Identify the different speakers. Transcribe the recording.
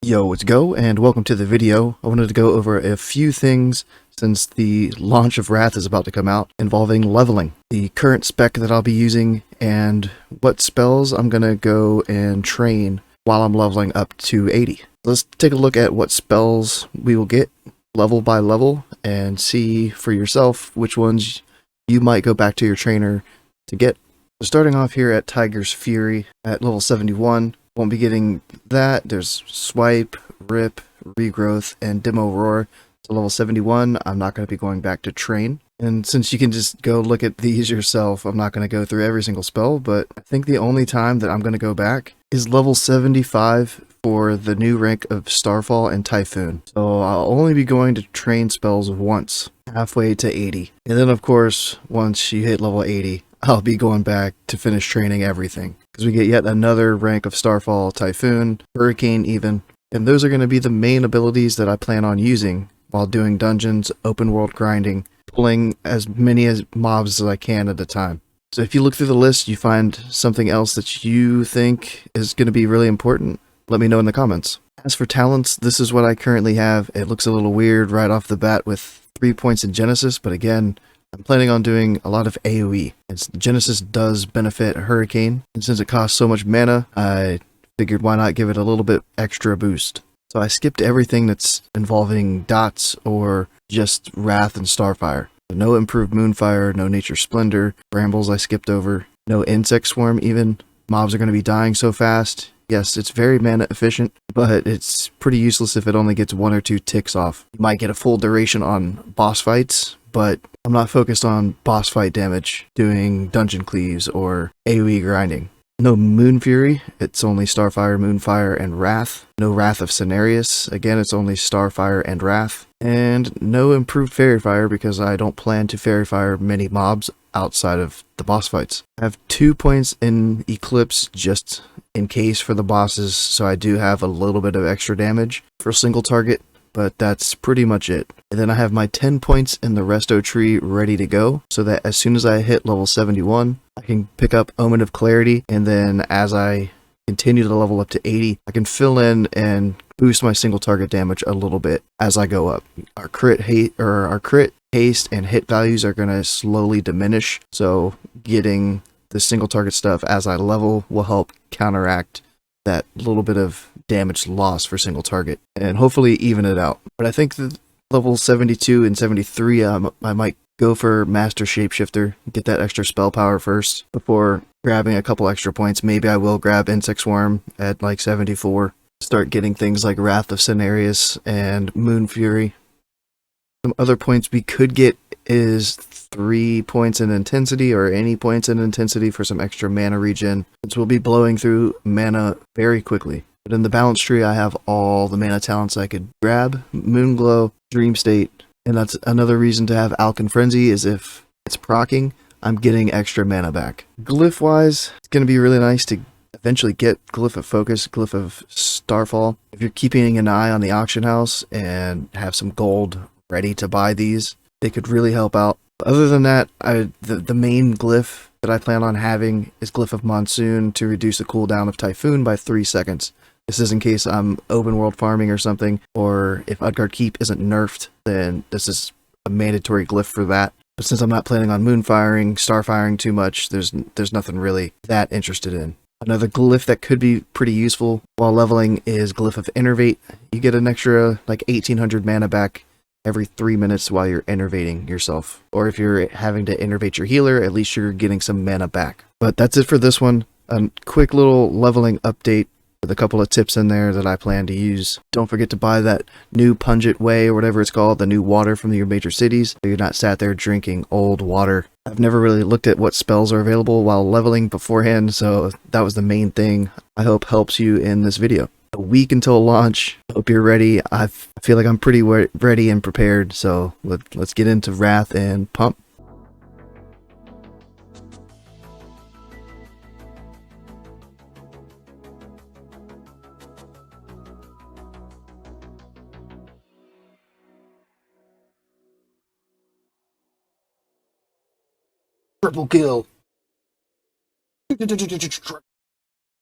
Speaker 1: Yo, let's go, and welcome to the video. I wanted to go over a few things since the launch of Wrath is about to come out involving leveling, the current spec that I'll be using, and what spells I'm going to go and train while I'm leveling up to 80. Let's take a look at what spells we will get level by level and see for yourself which ones you might go back to your trainer to get. So starting off here at Tiger's Fury at level 71. Won't be getting that. There's Swipe, Rip, Regrowth, and Demo Roar. So level 71, I'm not going to be going back to train. And since you can just go look at these yourself, I'm not going to go through every single spell, but I think the only time that I'm going to go back is level 75 for the new rank of Starfall and Typhoon. So I'll only be going to train spells once, halfway to 80. And then of course, once you hit level 80, I'll be going back to finish training everything. Because we get yet another rank of Starfall, Typhoon, Hurricane even. And those are going to be the main abilities that I plan on using while doing dungeons, open world grinding, pulling as many mobs as I can at a time. So if you look through the list, you find something else that you think is going to be really important, let me know in the comments. As for talents, this is what I currently have. It looks a little weird right off the bat with 3 points in Genesis, but again, I'm planning on doing a lot of AoE, and Genesis does benefit Hurricane, and since it costs so much mana, I figured why not give it a little bit extra boost. So I skipped everything that's involving dots or just Wrath and Starfire. No improved Moonfire, no Nature Splendor, Brambles I skipped over, no Insect Swarm even. Mobs are going to be dying so fast. Yes, it's very mana efficient, but it's pretty useless if it only gets 1 or 2 ticks off. You might get a full duration on boss fights, but I'm not focused on boss fight damage, doing dungeon cleaves or AoE grinding. No Moon Fury, it's only Starfire, Moonfire, and Wrath. No Wrath of Cenarius, again it's only Starfire and Wrath. And no improved Fairy Fire because I don't plan to Fairy Fire many mobs outside of the boss fights. I have 2 points in Eclipse just in case for the bosses, so I do have a little bit of extra damage for a single target, but that's pretty much it. And then I have my 10 points in the Resto tree ready to go, so that as soon as I hit level 71, I can pick up Omen of Clarity, and then as I continue to level up to 80, I can fill in and boost my single target damage a little bit as I go up. Our crit haste and hit values are going to slowly diminish, so getting the single target stuff as I level will help counteract that little bit of damage loss for single target and hopefully even it out. But I think that level 72 and 73 I might go for Master Shapeshifter, get that extra spell power first before grabbing a couple extra points. Maybe I will grab Insect Swarm at like 74, start getting things like Wrath of Cenarius and Moon Fury. Some other points we could get is 3 points in intensity or any points in intensity for some extra mana regen, since we'll be blowing through mana very quickly. But in the balance tree, I have all the mana talents I could grab: Moonglow, Dream State, and that's another reason to have Alchemy Frenzy, is if it's proccing, I'm getting extra mana back. Glyph-wise, it's going to be really nice to eventually get Glyph of Focus, Glyph of Starfall. If you're keeping an eye on the auction house and have some gold ready to buy these, they could really help out. Other than that, the main glyph that I plan on having is Glyph of Monsoon to reduce the cooldown of Typhoon by 3 seconds. This is in case I'm open world farming or something, or if Utgard Keep isn't nerfed, then this is a mandatory glyph for that. But since I'm not planning on moonfiring, starfiring too much, there's nothing really that interested in. Another glyph that could be pretty useful while leveling is Glyph of Innervate. You get an extra like 1800 mana back every 3 minutes while you're innervating yourself. Or if you're having to innervate your healer, at least you're getting some mana back. But that's it for this one. A quick little leveling update with a couple of tips in there that I plan to use. Don't forget to buy that new Pungent Way or whatever it's called, the new water from your major cities, so you're not sat there drinking old water. I've never really looked at what spells are available while leveling beforehand, so that was the main thing I hope helps you in this video. A week until launch. Hope you're ready. I feel like I'm pretty ready and prepared, so let's get into Wrath and pump. Triple kill.